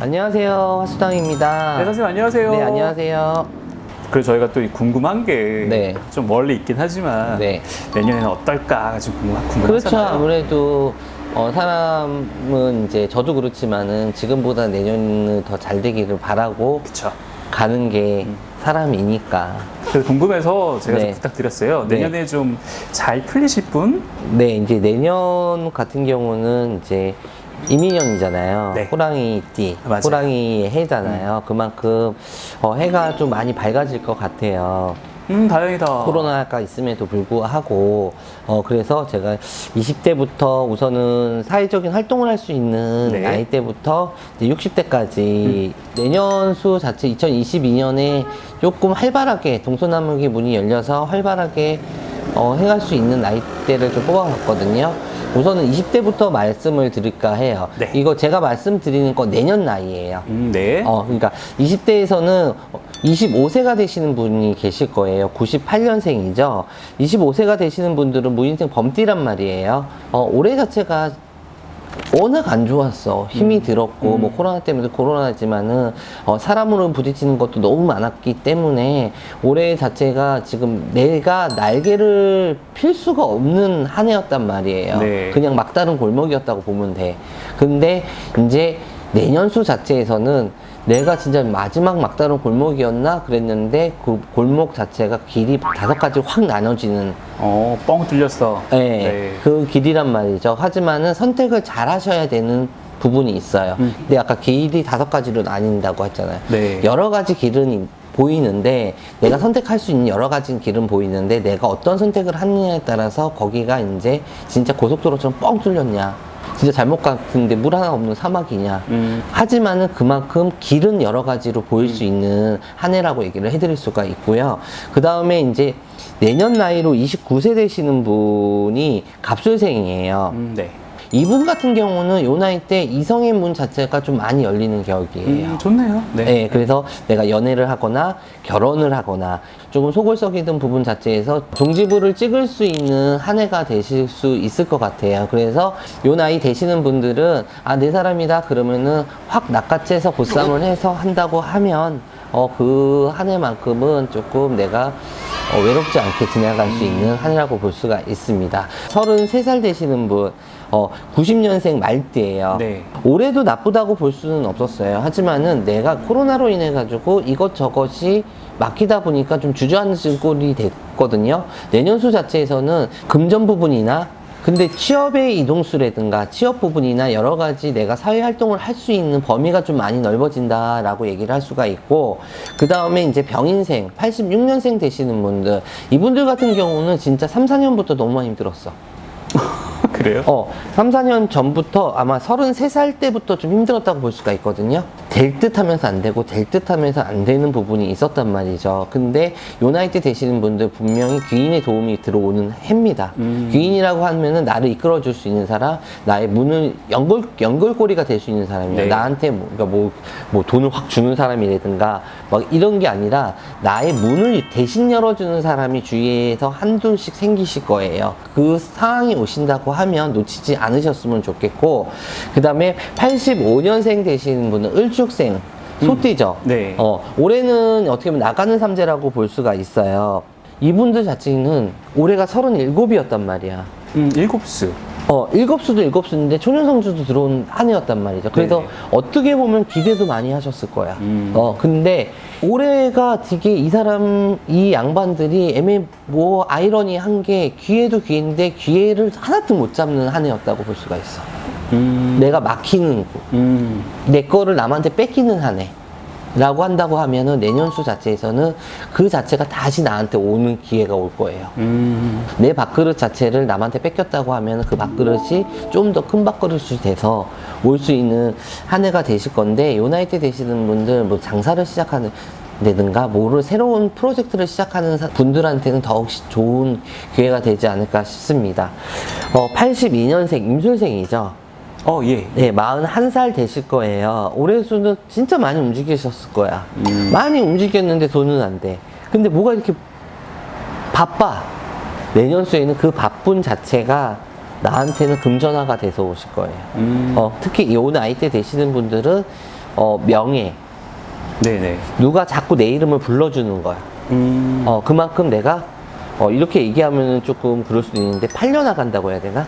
안녕하세요. 화수당입니다. 네, 선생님 안녕하세요. 네, 안녕하세요. 그리고 저희가 또 궁금한 게 좀 네. 멀리 있긴 하지만 네. 내년에는 어떨까 좀 궁금하잖아요. 그렇죠. 아무래도 사람은 이제 저도 그렇지만은 지금보다 내년은 더 잘 되기를 바라고 그쵸. 가는 게 사람이니까. 그래서 궁금해서 제가 좀 네. 부탁드렸어요. 네. 내년에 좀 잘 풀리실 분? 네, 이제 내년 같은 경우는 이제 이민년이잖아요. 네. 호랑이띠, 맞아요. 호랑이의 해잖아요. 그만큼 해가 좀 많이 밝아질 것 같아요. 다행이다. 코로나가 있음에도 불구하고 그래서 제가 20대부터 우선은 사회적인 활동을 할 수 있는 네. 나이 때부터 60대까지 내년 수 자체 2022년에 조금 활발하게 동서남북의 문이 열려서 활발하게 행할 수 있는 나이대를 좀 뽑아봤거든요. 우선은 20대부터 말씀을 드릴까 해요. 네. 이거 제가 말씀드리는 거 내년 나이예요. 네. 그러니까 20대에서는 25세가 되시는 분이 계실 거예요. 98년생이죠. 25세가 되시는 분들은 무인생 범띠란 말이에요. 올해 자체가 워낙 안 좋았어. 힘이 들었고, 뭐 코로나 때문에 코로나지만은 사람으로 부딪히는 것도 너무 많았기 때문에 올해 자체가 지금 내가 날개를 필 수가 없는 한 해였단 말이에요. 네. 그냥 막다른 골목이었다고 보면 돼. 근데 이제 내년수 자체에서는 내가 진짜 마지막 막다른 골목이었나 그랬는데 그 골목 자체가 길이 5가지 확 나눠지는 뻥 뚫렸어. 네, 그 길이란 말이죠. 하지만은 선택을 잘 하셔야 되는 부분이 있어요. 근데 아까 길이 5가지로 나뉜다고 했잖아요. 네. 여러 가지 길은 보이는데 내가 선택할 수 있는 여러 가지 길은 보이는데 내가 어떤 선택을 하느냐에 따라서 거기가 이제 진짜 고속도로처럼 뻥 뚫렸냐, 진짜 잘못 갔는데 물 하나 없는 사막이냐. 하지만은 그만큼 길은 여러 가지로 보일 수 있는 한 해라고 얘기를 해드릴 수가 있고요. 그 다음에 이제 내년 나이로 29세 되시는 분이 갑술생이에요. 네. 이분 같은 경우는 요 나이 때 이성의 문 자체가 좀 많이 열리는 격이에요. 좋네요. 네. 네, 그래서 내가 연애를 하거나 결혼을 하거나 조금 속을 썩이던 부분 자체에서 종지부를 찍을 수 있는 한 해가 되실 수 있을 것 같아요. 그래서 요 나이 되시는 분들은 내 사람이다 그러면은 확 낚아채서 보쌈을 해서 한다고 하면 그 한 해만큼은 조금 내가 외롭지 않게 지나갈 수 있는 한 해라고 볼 수가 있습니다. 33살 되시는 분 90년생 말띠예요. 네. 올해도 나쁘다고 볼 수는 없었어요. 하지만은 내가 코로나로 인해 가지고 이것저것이 막히다 보니까 좀 주저앉은 꼴이 됐거든요. 내년수 자체에서는 금전 부분이나 근데 취업의 이동수라든가 취업 부분이나 여러 가지 내가 사회 활동을 할 수 있는 범위가 좀 많이 넓어진다라고 얘기를 할 수가 있고, 그 다음에 이제 병인생 86년생 되시는 분들, 이분들 같은 경우는 진짜 3, 4년부터 너무 많이 힘들었어. 그래요? 3, 4년 전부터 아마 33살 때부터 좀 힘들었다고 볼 수가 있거든요. 될 듯 하면서 안 되고 될 듯 하면서 안 되는 부분이 있었단 말이죠. 근데 요 나이 때 되시는 분들 분명히 귀인의 도움이 들어오는 해입니다. 귀인이라고 하면은 나를 이끌어 줄 수 있는 사람, 나의 문을 연결고리가 될 수 있는 사람이에요. 네. 나한테 뭐 돈을 확 주는 사람이라든가 막 이런 게 아니라 나의 문을 대신 열어주는 사람이 주위에서 한둘씩 생기실 거예요. 그 상황이 오신다고 하면 놓치지 않으셨으면 좋겠고, 그 다음에 85년생 되시는 분은 을축생, 소띠죠. 네. 올해는 어떻게 보면 나가는 삼재라고 볼 수가 있어요. 이분들 자체는 올해가 37이었단 말이야. 일곱수. 일곱수도 일곱수인데 초년성주도 들어온 한 해였단 말이죠. 그래서 네. 어떻게 보면 기대도 많이 하셨을 거야. 근데 올해가 되게 이 양반들이 아이러니한 게 기회도 기회인데 기회를 하나도 못 잡는 한 해였다고 볼 수가 있어. 내가 막히는, 내 거를 남한테 뺏기는 한 해. 라고 한다고 하면은 내년수 자체에서는 그 자체가 다시 나한테 오는 기회가 올 거예요. 내 밥그릇 자체를 남한테 뺏겼다고 하면 그 밥그릇이 좀 더 큰 밥그릇이 돼서 올 수 있는 한 해가 되실 건데, 요 나이 때 되시는 분들 뭐 장사를 시작하는 데든가 새로운 프로젝트를 시작하는 분들한테는 더욱 좋은 기회가 되지 않을까 싶습니다. 82년생 임술생이죠. 예. 네, 41살 되실 거예요. 올해 수는 진짜 많이 움직이셨을 거야. 많이 움직였는데 돈은 안 돼. 근데 뭐가 이렇게 바빠? 내년수에는 그 바쁜 자체가 나한테는 금전화가 돼서 오실 거예요. 특히 이 나이 때 되시는 분들은 명예. 네네. 누가 자꾸 내 이름을 불러주는 거야. 그만큼 내가 이렇게 얘기하면 조금 그럴 수도 있는데 팔려나간다고 해야 되나?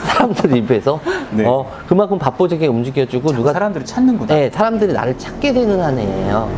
사람들 입에서 네. 그만큼 바쁘게 움직여주고 누가 사람들이 찾는구나. 네, 사람들이 나를 찾게 되는 한 해예요.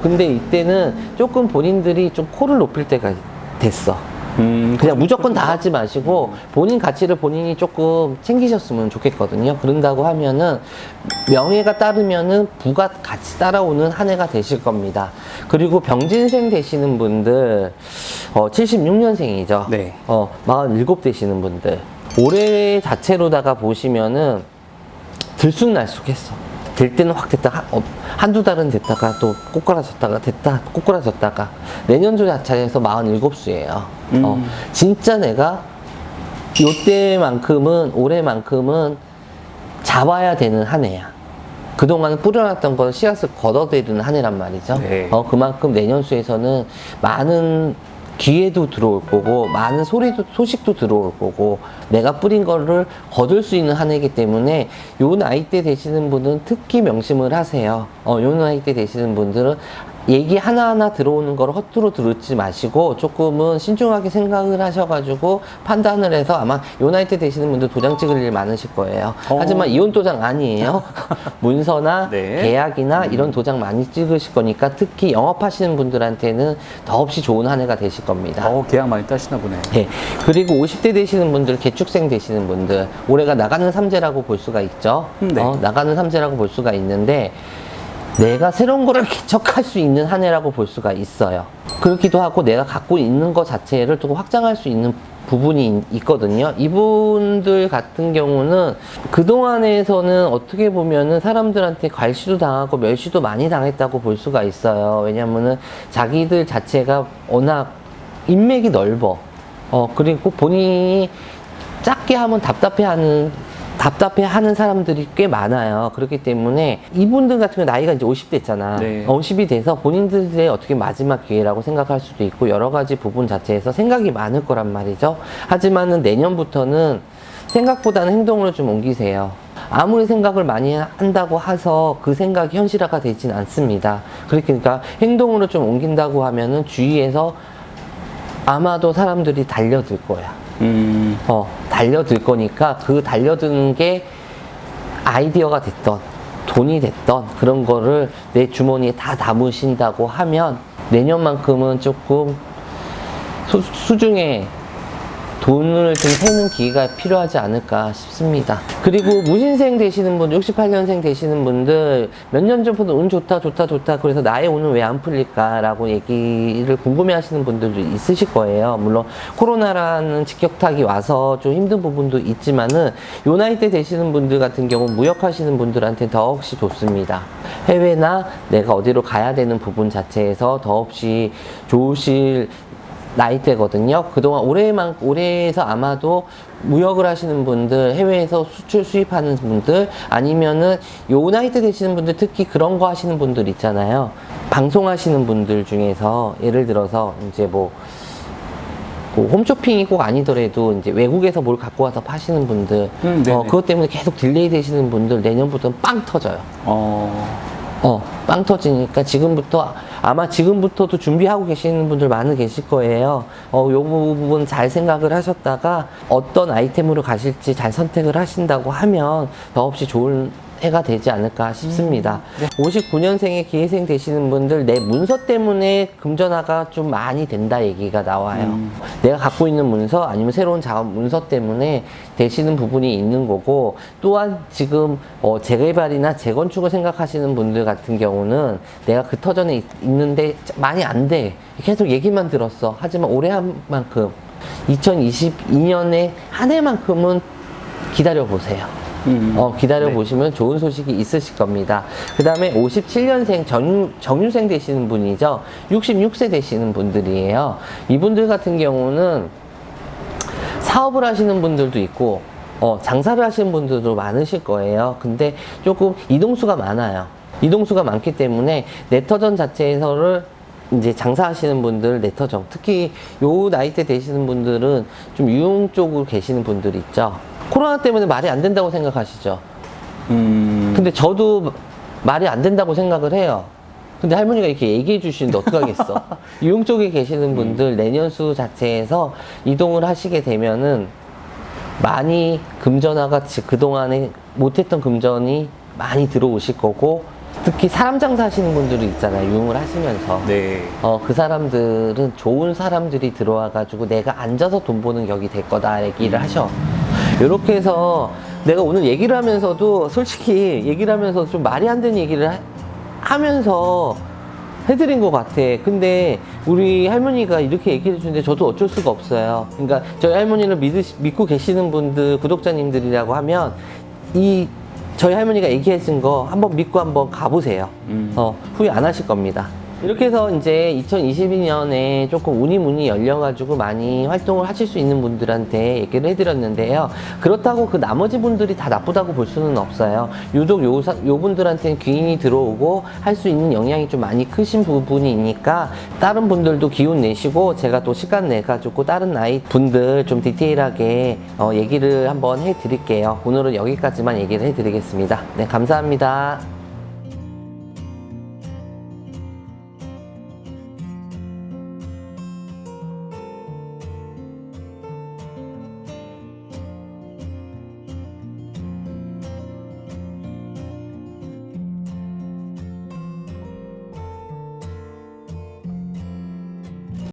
근데 이때는 조금 본인들이 좀 코를 높일 때가 됐어. 그냥 무조건 다 하지 마시고 본인 가치를 본인이 조금 챙기셨으면 좋겠거든요. 그런다고 하면은 명예가 따르면은 부가 같이 따라오는 한 해가 되실 겁니다. 그리고 병진생 되시는 분들 76년생이죠. 네. 47 되시는 분들 올해 자체로다가 보시면은 들쑥날쑥했어. 될 때는 확 됐다가 한두 달은 됐다가 또 꼬꾸라졌다가 됐다 꼬꾸라졌다가 내년도 자체에서 47수예요. 진짜 내가 요때만큼은 올해만큼은 잡아야 되는 한 해야. 그동안 뿌려놨던 걸 씨앗을 걷어들이는 한 해란 말이죠. 네. 그만큼 내년수에서는 많은 기회도 들어올 거고 많은 소식도 들어올 거고 내가 뿌린 거를 거둘 수 있는 한 해이기 때문에 요 나이대 되시는 분은 특히 명심을 하세요. 요 나이대 되시는 분들은 얘기 하나하나 들어오는 걸 헛두루 들지 마시고 조금은 신중하게 생각을 하셔가지고 판단을 해서 아마 요 나이대 되시는 분들 도장 찍을 일 많으실 거예요. 하지만 이혼 도장 아니에요. 문서나 네. 계약이나 이런 도장 많이 찍으실 거니까 특히 영업하시는 분들한테는 더없이 좋은 한 해가 되실 겁니다. 계약 많이 따시나 보네. 네. 그리고 50대 되시는 분들, 개축생 되시는 분들, 올해가 나가는 삼재라고 볼 수가 있죠. 네. 나가는 삼재라고 볼 수가 있는데, 내가 새로운 거를 개척할 수 있는 한 해라고 볼 수가 있어요. 그렇기도 하고 내가 갖고 있는 것 자체를 또 확장할 수 있는 부분이 있거든요. 이분들 같은 경우는 그동안에서는 어떻게 보면은 사람들한테 괄시도 당하고 멸시도 많이 당했다고 볼 수가 있어요. 왜냐면은 자기들 자체가 워낙 인맥이 넓어. 그리고 본인이 작게 하면 답답해하는 사람들이 꽤 많아요. 그렇기 때문에 이분들 같은 경우 나이가 이제 50대 있잖아. 네. 50이 돼서 본인들의 어떻게 마지막 기회라고 생각할 수도 있고 여러 가지 부분 자체에서 생각이 많을 거란 말이죠. 하지만은 내년부터는 생각보다는 행동으로 좀 옮기세요. 아무리 생각을 많이 한다고 해서 그 생각이 현실화가 되진 않습니다. 그러니까 행동으로 좀 옮긴다고 하면은 주위에서 아마도 사람들이 달려들 거야. 달려들 거니까 그 달려드는 게 아이디어가 됐던 돈이 됐던 그런 거를 내 주머니에 다 담으신다고 하면 내년만큼은 조금 수중에 돈을 좀 세는 기회가 필요하지 않을까 싶습니다. 그리고 무신생 되시는 분, 68년생 되시는 분들 몇 년 전부터 운 좋다 그래서 나의 운은 왜 안 풀릴까 라고 얘기를 궁금해 하시는 분들도 있으실 거예요. 물론 코로나라는 직격탄이 와서 좀 힘든 부분도 있지만은 요 나이 때 되시는 분들 같은 경우 무역하시는 분들한테 더없이 좋습니다. 해외나 내가 어디로 가야 되는 부분 자체에서 더없이 좋으실 나이대거든요. 그동안 올해에서 아마도 무역을 하시는 분들, 해외에서 수출 수입하는 분들, 아니면은 요 나이대 되시는 분들, 특히 그런 거 하시는 분들 있잖아요. 방송하시는 분들 중에서 예를 들어서 이제 뭐 홈쇼핑이 꼭 아니더라도 이제 외국에서 뭘 갖고 와서 파시는 분들, 그것 때문에 계속 딜레이 되시는 분들 내년부터는 빵 터져요. 빵 터지니까 아마 지금부터도 준비하고 계시는 분들 많이 계실 거예요. 요 부분 잘 생각을 하셨다가 어떤 아이템으로 가실지 잘 선택을 하신다고 하면 더없이 좋은 해가 되지 않을까 싶습니다. 59년생의 기회생 되시는 분들 내 문서 때문에 금전화가 좀 많이 된다 얘기가 나와요. 내가 갖고 있는 문서 아니면 새로운 작업 문서 때문에 되시는 부분이 있는 거고, 또한 지금 재개발이나 재건축을 생각하시는 분들 같은 경우는 내가 그 터전에 있는데 많이 안 돼. 계속 얘기만 들었어. 하지만 올해 한 만큼 2022년에 한 해만큼은 기다려보세요. 기다려보시면 좋은 소식이 있으실 겁니다. 그 다음에 57년생 정유생 되시는 분이죠. 66세 되시는 분들이에요. 이분들 같은 경우는 사업을 하시는 분들도 있고, 장사를 하시는 분들도 많으실 거예요. 근데 조금 이동수가 많아요. 이동수가 많기 때문에 네터전 자체에서를 이제 장사하시는 분들, 네터전, 특히 요 나이대 되시는 분들은 좀 유흥 쪽으로 계시는 분들 있죠. 코로나 때문에 말이 안 된다고 생각하시죠. 근데 저도 말이 안 된다고 생각을 해요. 근데 할머니가 이렇게 얘기해 주시는데 어떡하겠어. 유흥 쪽에 계시는 분들 내년수 자체에서 이동을 하시게 되면은 많이 금전화가 그동안에 못했던 금전이 많이 들어오실 거고, 특히 사람 장사하시는 분들이 있잖아요. 유흥을 하시면서. 네. 그 사람들은 좋은 사람들이 들어와가지고 내가 앉아서 돈 버는 격이 될 거다 얘기를 하셔. 이렇게 해서 내가 오늘 얘기를 하면서도 솔직히 얘기를 하면서 좀 말이 안 되는 얘기를 하면서 해드린 것 같아. 근데 우리 할머니가 이렇게 얘기해 주는데 저도 어쩔 수가 없어요. 그러니까 저희 할머니를 믿고 계시는 분들, 구독자님들이라고 하면 저희 할머니가 얘기해 준 거 한번 믿고 한번 가보세요. 후회 안 하실 겁니다. 이렇게 해서 이제 2022년에 조금 운이 열려가지고 많이 활동을 하실 수 있는 분들한테 얘기를 해드렸는데요. 그렇다고 그 나머지 분들이 다 나쁘다고 볼 수는 없어요. 유독 요 분들한테는 귀인이 들어오고 할 수 있는 영향이 좀 많이 크신 부분이니까 다른 분들도 기운 내시고 제가 또 시간 내가지고 다른 나이 분들 좀 디테일하게 얘기를 한번 해드릴게요. 오늘은 여기까지만 얘기를 해드리겠습니다. 네, 감사합니다.